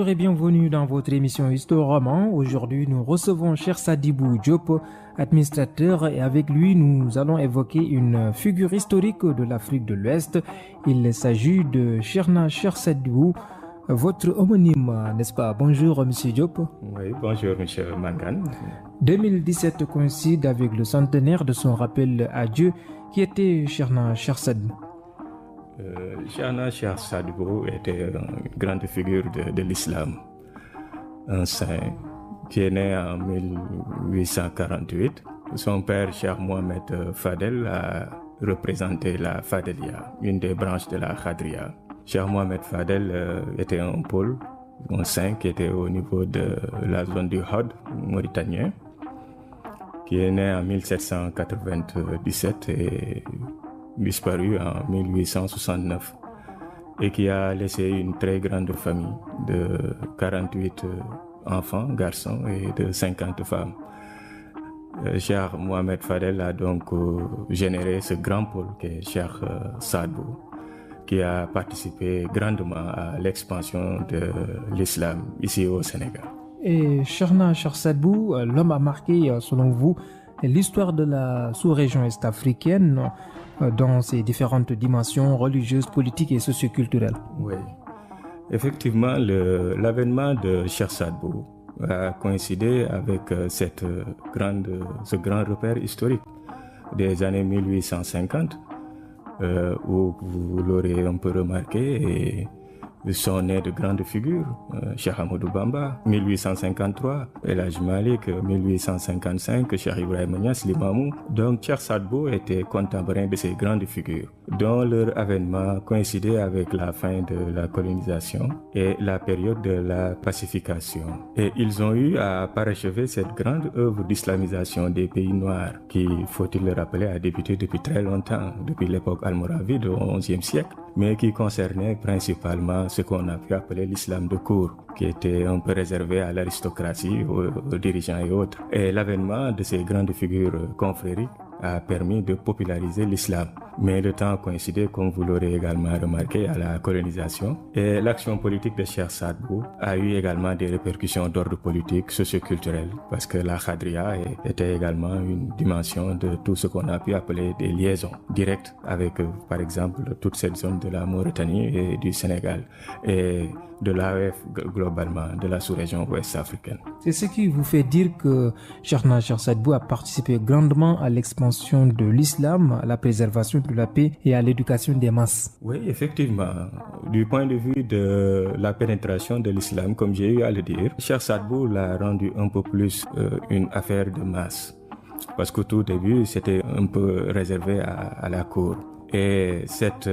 et bienvenue dans votre émission Histoire Roman. Aujourd'hui, nous recevons Cheikh Sadibou Diop, administrateur, et avec lui, nous allons évoquer une figure historique de l'Afrique de l'Ouest. Il s'agit de Cheikh Sadibou, votre homonyme, n'est-ce pas? Bonjour, Monsieur Diop. Oui, bonjour, Monsieur Mangan. 2017 coïncide avec le centenaire de son rappel à Dieu, qui était Cheikh Sadibou. Cheikh Sadibou était une grande figure de l'islam, un saint qui est né en 1848. Son père, Cheikh Mohamed Fadel, a représenté la Fadelia, une des branches de la Khadria. Cheikh Mohamed Fadel était un pôle, un saint qui était au niveau de la zone du Hod mauritanien, qui est né en 1797 et disparu en 1869 et qui a laissé une très grande famille de 48 enfants, garçons et de 50 femmes. Cheikh Mohamed Fadel a donc généré ce grand pôle qu'est Cheikh Sadibou, qui a participé grandement à l'expansion de l'islam ici au Sénégal. Et Cheikh Sadibou, l'homme a marqué, selon vous, l'histoire de la sous-région est-africaine dans ses différentes dimensions religieuses, politiques et socioculturelles. Oui, effectivement, l'avènement de Cheikh Sadibou a coïncidé avec ce grand repère historique des années 1850, où vous l'aurez un peu remarqué, et sont nés de grandes figures, Cheikh Ahmadou Bamba, 1853, El Hadj Malick, 1855, Cheikh Ibrahima Niass, l'Imamou. Donc Cheikh Sadibou était contemporain de ces grandes figures, dont leur avènement coïncidait avec la fin de la colonisation et la période de la pacification. Et ils ont eu à parachever cette grande œuvre d'islamisation des pays noirs, qui, faut-il le rappeler, a débuté depuis très longtemps, depuis l'époque almoravide au XIe siècle, mais qui concernait principalement ce qu'on a pu appeler l'islam de cour, qui était un peu réservé à l'aristocratie, aux dirigeants et autres. Et l'avènement de ces grandes figures confrériques a permis de populariser l'islam. Mais le temps a coïncidé, comme vous l'aurez également remarqué, à la colonisation. Et l'action politique de Cheikh Sadibou a eu également des répercussions d'ordre politique, socio-culturel, parce que la Khadria était également une dimension de tout ce qu'on a pu appeler des liaisons directes avec, par exemple, toute cette zone de la Mauritanie et du Sénégal, et de l'AOF globalement, de la sous-région ouest africaine. C'est ce qui vous fait dire que Cheikh Sadibou a participé grandement à l'expansion de l'islam, à la préservation de la paix et à l'éducation des masses. Oui, effectivement. Du point de vue de la pénétration de l'islam, comme j'ai eu à le dire, Cheikh Sadibou l'a rendu un peu plus une affaire de masse. Parce qu'au tout début, c'était un peu réservé à la cour. Et cette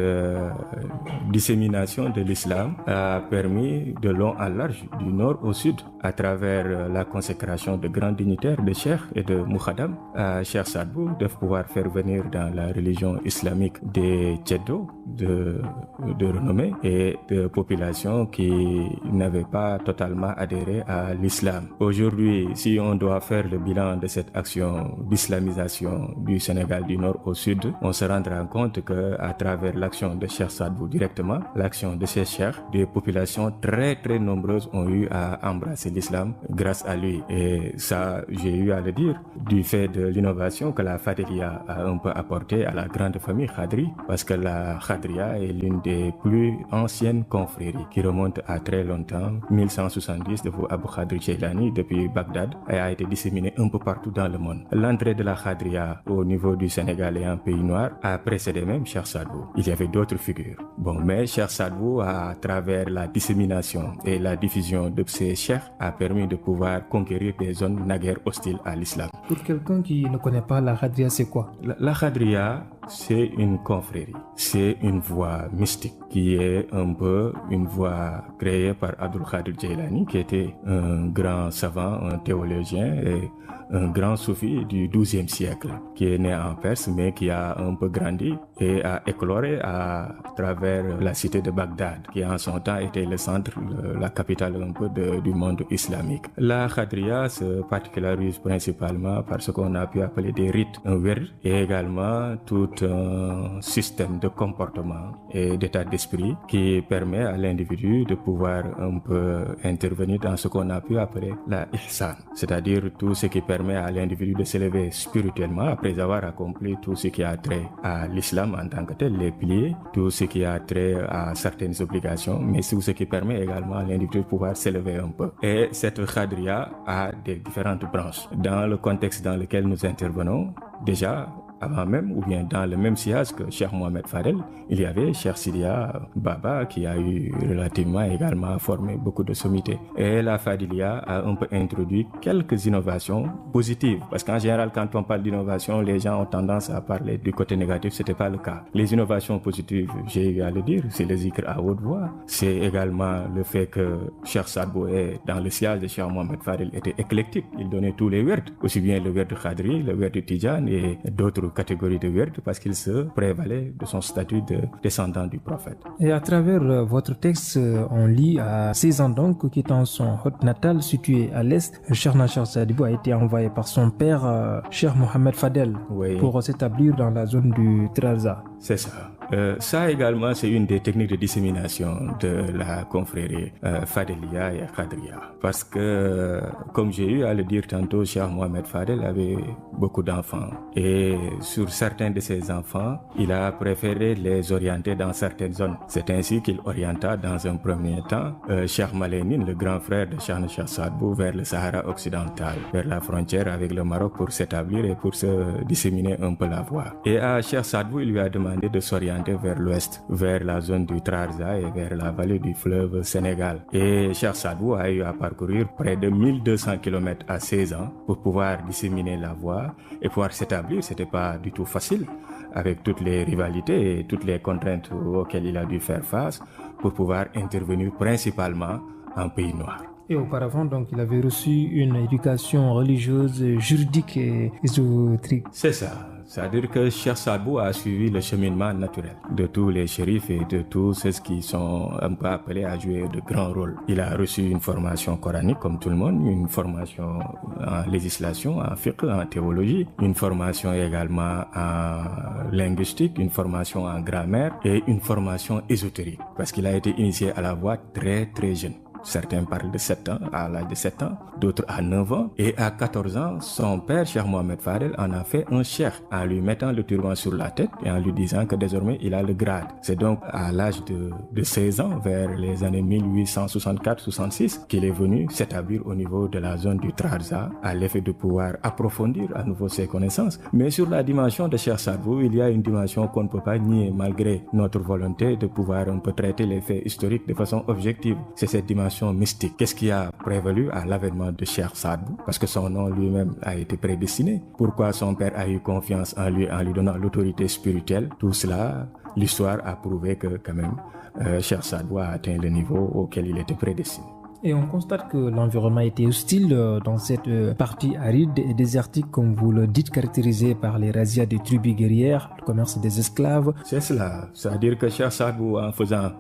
dissémination de l'islam a permis de long en large, du nord au sud, à travers la consécration de grands dignitaires, de cheikhs et de moukhadam, à Cheikh Sadibou de pouvoir faire venir dans la religion islamique des tcheddos de renommée et de populations qui n'avaient pas totalement adhéré à l'islam. Aujourd'hui, si on doit faire le bilan de cette action d'islamisation du Sénégal du nord au sud, on se rendra compte qu'à travers l'action de Cheikh Sadibou directement, l'action de ces cheikhs, des populations très très nombreuses ont eu à embrasser l'islam grâce à lui. Et ça, j'ai eu à le dire, du fait de l'innovation que la Fadelia a un peu apporté à la grande famille Khadri, parce que la Khadria est l'une des plus anciennes confréries qui remonte à très longtemps, 1170 de Abou Khadri Jailani depuis Bagdad, et a été disséminée un peu partout dans le monde. L'entrée de la Khadria au niveau du Sénégal et en pays noir a précédé même Cheikh Sadibou. Il y avait d'autres figures. Bon, mais Cheikh Sadibou, à travers la dissémination et la diffusion de ces cheikhs, a permis de pouvoir conquérir des zones naguère hostiles à l'islam. Pour quelqu'un qui ne connaît pas la Khadria, c'est quoi? La Khadria, c'est une confrérie, c'est une voie mystique qui est un peu une voie créée par Abdul Qadir Jailani, qui était un grand savant, un théologien et un grand soufi du XIIe siècle, qui est né en Perse mais qui a un peu grandi et et a écloré à travers la cité de Bagdad, qui en son temps était le centre, la capitale un peu du monde islamique. La Khadria se particularise principalement par ce qu'on a pu appeler des rites, un wird, et également tout un système de comportement et d'état d'esprit qui permet à l'individu de pouvoir un peu intervenir dans ce qu'on a pu appeler la ihsan, c'est-à-dire tout ce qui permet à l'individu de s'élever spirituellement après avoir accompli tout ce qui a trait à l'islam en tant que tel, les piliers, tout ce qui a trait à certaines obligations, mais tout ce qui permet également à l'individu de pouvoir s'élever un peu. Et cette Khadria a des différentes branches. Dans le contexte dans lequel nous intervenons, déjà, avant même, ou bien dans le même sillage que Cheikh Mohamed Fadel, il y avait Cheikh Sidia Baba qui a eu relativement également formé beaucoup de sommités. Et la Fadilia a un peu introduit quelques innovations positives. Parce qu'en général, quand on parle d'innovation, les gens ont tendance à parler du côté négatif. C'était pas le cas. Les innovations positives, j'ai eu à le dire, c'est le zikr à haute voix. C'est également le fait que Cheikh Sadbou, dans le sillage de Cheikh Mohamed Fadel, était éclectique. Il donnait tous les wirds, aussi bien le wird Khadri, le wird Tijan et d'autres catégorie de wird parce qu'il se prévalait de son statut de descendant du prophète. Et à travers votre texte, on lit à 16 ans donc, quittant son hôte natal situé à l'est, Cheikh Nachar Sadibou a été envoyé par son père, Cheikh Mohamed Fadel, pour s'établir dans la zone du Trarza. C'est ça. Ça également, c'est une des techniques de dissémination de la confrérie Fadelia et Khadria. Parce que, comme j'ai eu à le dire tantôt, Cheikh Mohamed Fadel avait beaucoup d'enfants. Et sur certains de ses enfants, il a préféré les orienter dans certaines zones. C'est ainsi qu'il orienta dans un premier temps Cheikh Malénine, le grand frère de Cheikh Nachar Sadbou, vers le Sahara occidental, vers la frontière avec le Maroc pour s'établir et pour se disséminer un peu la voie. Et à Cheikh Sadbou, il lui a demandé de s'orienter vers l'ouest, vers la zone du Trarza et vers la vallée du fleuve Sénégal. Et Cheikh Sadbou a eu à parcourir près de 1200 km à 16 ans pour pouvoir disséminer la voie et pouvoir s'établir. C'était pas du tout facile avec toutes les rivalités et toutes les contraintes auxquelles il a dû faire face pour pouvoir intervenir principalement en pays noir. Et auparavant, donc, il avait reçu une éducation religieuse, juridique et ésotérique. C'est ça. C'est-à-dire que Cheikh Sadbou a suivi le cheminement naturel de tous les shérifs et de tous ceux qui sont un peu appelés à jouer de grands rôles. Il a reçu une formation coranique comme tout le monde, une formation en législation, en fiqh, en théologie, une formation également en linguistique, une formation en grammaire et une formation ésotérique parce qu'il a été initié à la voie très très jeune. Certains parlent de 7 ans, à l'âge de 7 ans, d'autres à 9 ans. Et à 14 ans, son père, Cheikh Mohamed Fadel, en a fait un cheikh en lui mettant le turban sur la tête et en lui disant que désormais, il a le grade. C'est donc à l'âge de 16 ans, vers les années 1864-66, qu'il est venu s'établir au niveau de la zone du Trarza à l'effet de pouvoir approfondir à nouveau ses connaissances. Mais sur la dimension de Cheikh Sadbou, il y a une dimension qu'on ne peut pas nier malgré notre volonté de pouvoir un peu traiter les faits historiques de façon objective. C'est cette dimension mystique. Qu'est-ce qui a prévalu à l'avènement de Cheikh Sadbou? Parce que son nom lui-même a été prédestiné. Pourquoi son père a eu confiance en lui donnant l'autorité spirituelle? Tout cela, l'histoire a prouvé que quand même Cheikh Sadbou a atteint le niveau auquel il était prédestiné. Et on constate que l'environnement était hostile dans cette partie aride et désertique, comme vous le dites, caractérisée par les razzias des tribus guerrières, le commerce des esclaves. C'est cela. C'est-à-dire que Cheikh Sadbou, en faisant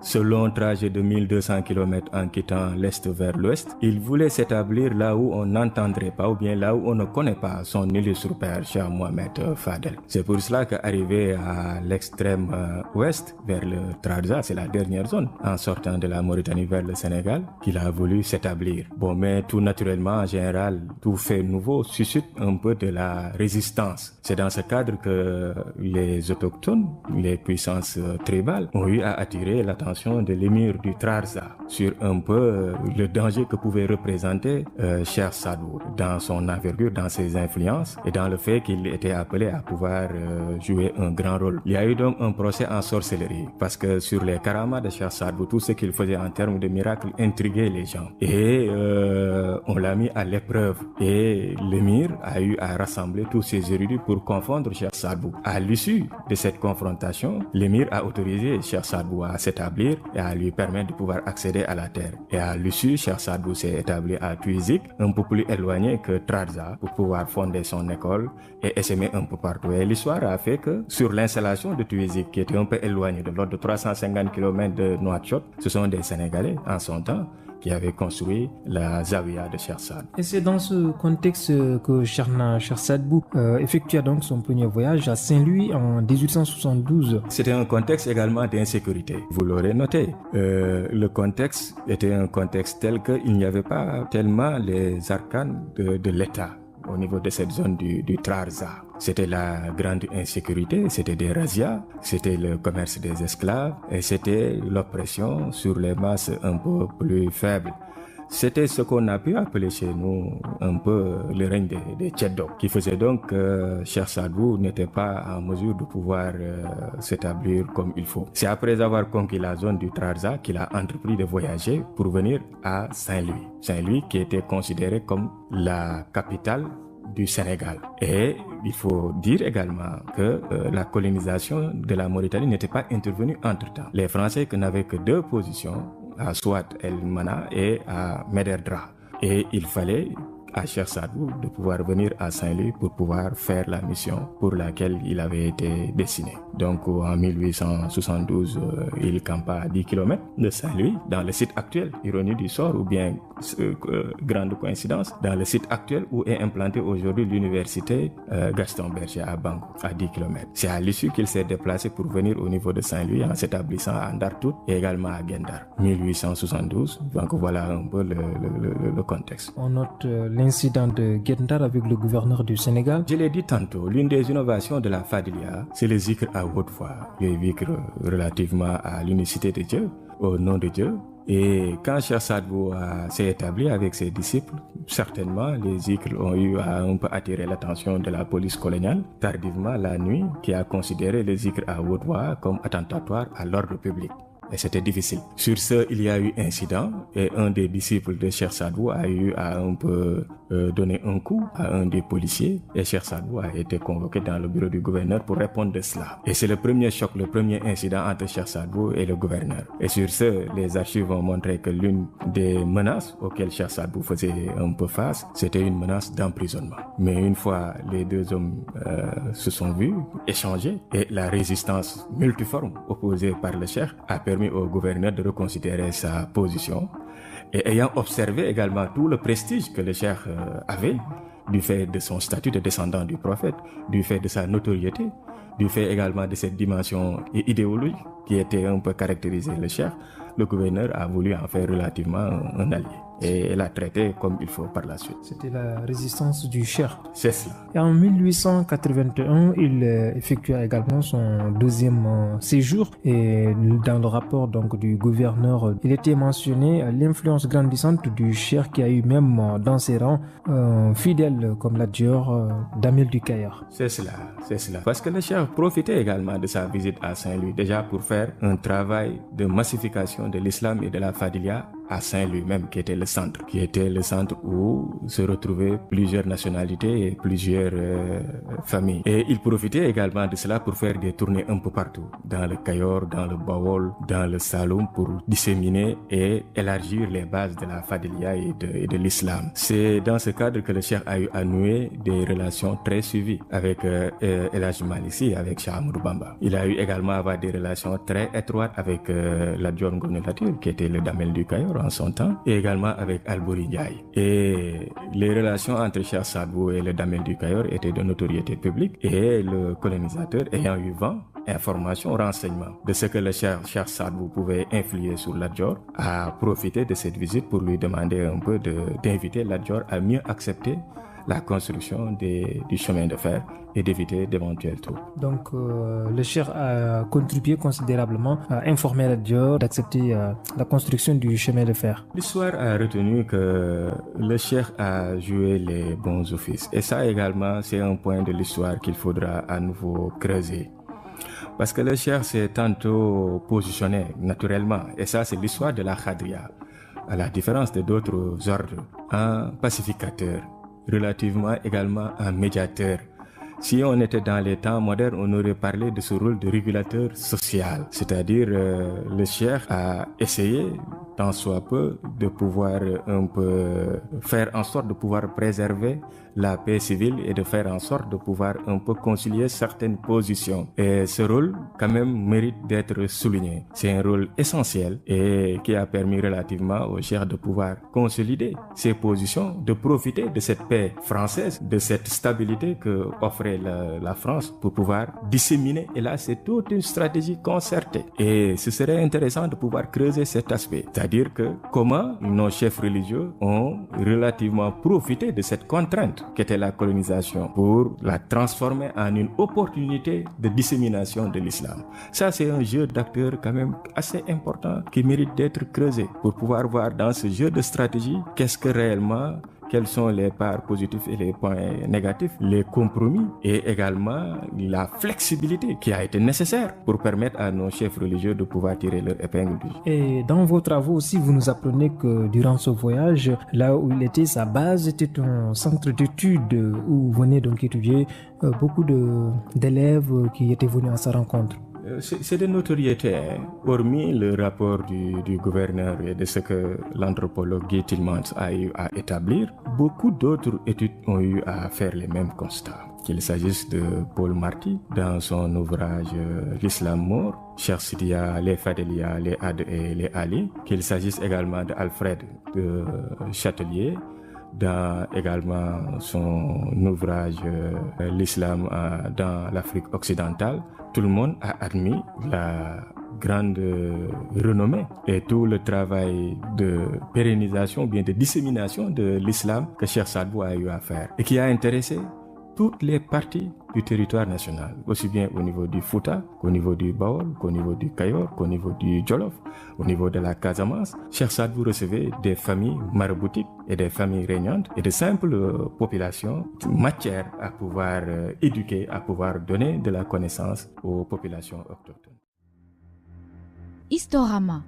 ce long trajet de 1200 km en quittant l'est vers l'ouest, il voulait s'établir là où on n'entendrait pas ou bien là où on ne connaît pas son illustre père, Cheikh Mohamed Fadel. C'est pour cela qu'arrivé à l'extrême ouest, vers le Trarza, c'est la dernière zone, en sortant de la Mauritanie vers le Sénégal, qu'il a voulu s'établir. Bon, mais tout naturellement, en général, tout fait nouveau suscite un peu de la résistance. C'est dans ce cadre que les autochtones, les puissances tribales, ont eu à attirer l'attention de l'émir du Trarza sur un peu le danger que pouvait représenter Cheikh Sadbou dans son envergure, dans ses influences et dans le fait qu'il était appelé à pouvoir jouer un grand rôle. Il y a eu donc un procès en sorcellerie parce que sur les karamas de Cheikh Sadbou, tout ce qu'il faisait en termes de miracles intriguait les gens et on l'a mis à l'épreuve et l'émir a eu à rassembler tous ses érudits pour confondre Cheikh Sadbou. À l'issue de cette confrontation, l'émir a autorisé Cheikh Sadbou à s'établir l'établir et à lui permettre de pouvoir accéder à la terre. Et à l'issue, Cheikh Saad Bou s'est établi à Tuizik, un peu plus éloigné que Trarza, pour pouvoir fonder son école et essaimer un peu partout. Et l'histoire a fait que sur l'installation de Tuizik, qui était un peu éloigné de l'ordre de 350 km de Nouakchott, ce sont des Sénégalais en son temps qui avait construit la Zawiya de Cheikh Saad. Et c'est dans ce contexte que Cheikh Saad Bou effectua donc son premier voyage à Saint-Louis en 1872. C'était un contexte également d'insécurité. Vous l'aurez noté. Le contexte était un contexte tel qu'il n'y avait pas tellement les arcanes de l'État au niveau de cette zone du Trarza. C'était la grande insécurité, c'était des razzias, c'était le commerce des esclaves et c'était l'oppression sur les masses un peu plus faibles. C'était ce qu'on a pu appeler chez nous un peu le règne des Tchèdos, qui faisait donc que Cheikh Saad Bou n'était pas en mesure de pouvoir s'établir comme il faut. C'est après avoir conquis la zone du Trarza qu'il a entrepris de voyager pour venir à Saint-Louis. Saint-Louis qui était considéré comme la capitale du Sénégal. Et il faut dire également que la colonisation de la Mauritanie n'était pas intervenue entre-temps. Les Français n'avaient que deux positions, à Souad El Mana et à Mederdra. Et il fallait à Cheikh Saad Bou de pouvoir venir à Saint-Louis pour pouvoir faire la mission pour laquelle il avait été destiné. Donc en 1872, il campa à 10 km de Saint-Louis, dans le site actuel, ironie du sort ou bien grande coïncidence, dans le site actuel où est implantée aujourd'hui l'université Gaston Berger à Bangou, à 10 km. C'est à l'issue qu'il s'est déplacé pour venir au niveau de Saint-Louis en s'établissant à Ndartout et également à Gendar. 1872, donc voilà un peu le contexte. On note l'incident de Gendar avec le gouverneur du Sénégal. Je l'ai dit tantôt, l'une des innovations de la Fadlia, c'est le zikr à haute voix, le zikr relativement à l'unicité de Dieu, au nom de Dieu. Et quand Cheikh Saad Bou s'est établi avec ses disciples, certainement les zikrs ont eu à un peu attirer l'attention de la police coloniale, tardivement la nuit, qui a considéré les zikrs à haute voix comme attentatoire à l'ordre public. Et c'était difficile. Sur ce, il y a eu incident et un des disciples de Cheikh Saad Bou a eu à un peu donner un coup à un des policiers et Cheikh Saad Bou a été convoqué dans le bureau du gouverneur pour répondre de cela. Et c'est le premier choc, le premier incident entre Cheikh Saad Bou et le gouverneur. Et sur ce, les archives ont montré que l'une des menaces auxquelles Cheikh Saad Bou faisait un peu face, c'était une menace d'emprisonnement. Mais une fois les deux hommes se sont vus, échangés, et la résistance multiforme opposée par le Cheikh a permis au gouverneur de reconsidérer sa position et ayant observé également tout le prestige que le Cheikh avait du fait de son statut de descendant du prophète, du fait de sa notoriété, du fait également de cette dimension idéologique qui était un peu caractérisée le Cheikh, le gouverneur a voulu en faire relativement un allié et l'a traité comme il faut par la suite. C'était la résistance du Cheikh. C'est cela. Et en 1881, il effectua également son deuxième séjour et dans le rapport donc du gouverneur, il était mentionné l'influence grandissante du Cheikh qui a eu même dans ses rangs fidèle comme l'adjure d'Amel du Caire. C'est cela. Parce que le Cheikh profitait également de sa visite à Saint-Louis déjà pour faire un travail de massification de l'islam et de la Fadlia à Saint-Louis même, qui était le centre où se retrouvaient plusieurs nationalités et plusieurs familles. Et il profitait également de cela pour faire des tournées un peu partout, dans le Cayor, dans le Bawol, dans le Saloum, pour disséminer et élargir les bases de la Fadlia et de l'islam. C'est dans ce cadre que le Cheikh a eu à nouer des relations très suivies avec El Hadj Malick, avec Cheikh Ahmadou Bamba. Il a eu également à avoir des relations très étroites avec l'adjoint Ngoné Latyr, qui était le Damel du Cayor en son temps, et également avec Albouri Ndiaye. Et les relations entre Cheikh Saad Bou et le Damel du Cayor étaient de notoriété publique, et le colonisateur ayant eu vent, information, renseignement de ce que le Cheikh Saad Bou pouvait influer sur l'adjor, a profité de cette visite pour lui demander un peu d'inviter l'adjor à mieux accepter la construction du chemin de fer et d'éviter d'éventuels troubles. Donc le Cheikh a contribué considérablement à informer l'adjor d'accepter la construction du chemin de fer. L'histoire a retenu que le Cheikh a joué les bons offices. Et ça également, c'est un point de l'histoire qu'il faudra à nouveau creuser. Parce que le Cheikh s'est tantôt positionné naturellement, et ça c'est l'histoire de la Khadria, à la différence de d'autres ordres, un pacificateur, relativement également un médiateur. Si on était dans les temps modernes, on aurait parlé de ce rôle de régulateur social. C'est-à-dire, le cheikh a essayé, tant soit peu, de pouvoir un peu faire en sorte de pouvoir préserver la paix civile et de faire en sorte de pouvoir un peu concilier certaines positions. Et ce rôle, quand même, mérite d'être souligné. C'est un rôle essentiel et qui a permis relativement au cheikh de pouvoir consolider ses positions, de profiter de cette paix française, de cette stabilité que offrait la France pour pouvoir disséminer. Et là, c'est toute une stratégie concertée. Et ce serait intéressant de pouvoir creuser cet aspect. C'est-à-dire que comment nos chefs religieux ont relativement profité de cette contrainte qu'était la colonisation pour la transformer en une opportunité de dissémination de l'islam. Ça, c'est un jeu d'acteurs quand même assez important qui mérite d'être creusé pour pouvoir voir dans ce jeu de stratégie qu'est-ce que réellement, quelles sont les parts positifs et les points négatifs, les compromis et également la flexibilité qui a été nécessaire pour permettre à nos chefs religieux de pouvoir tirer leur épingle du jeu. Et dans vos travaux aussi, vous nous apprenez que durant ce voyage, là où il était, sa base était un centre d'études où venaient donc étudier beaucoup d'élèves qui étaient venus à sa rencontre. C'est de notoriété, hormis le rapport du gouverneur et de ce que l'anthropologue Guy Tillmans a eu à établir, beaucoup d'autres études ont eu à faire les mêmes constats. Qu'il s'agisse de Paul Marty dans son ouvrage L'Islam mort, Cheikh Sidiya, les Fadélia, les Ad et les Ali, qu'il s'agisse également d'Alfred de Châtelier, dans également son ouvrage L'Islam dans l'Afrique occidentale. Tout le monde a admis la grande renommée et tout le travail de pérennisation ou bien de dissémination de l'islam que Cheikh Saad Bou a eu à faire et qui a intéressé toutes les parties du territoire national, aussi bien au niveau du Fouta, qu'au niveau du Baol, qu'au niveau du Cayor, qu'au niveau du Jolof, au niveau de la Casamance. Cheikh Saad Bou recevait des familles maraboutiques et des familles régnantes et de simples populations, matière à pouvoir éduquer, à pouvoir donner de la connaissance aux populations autochtones. Historama.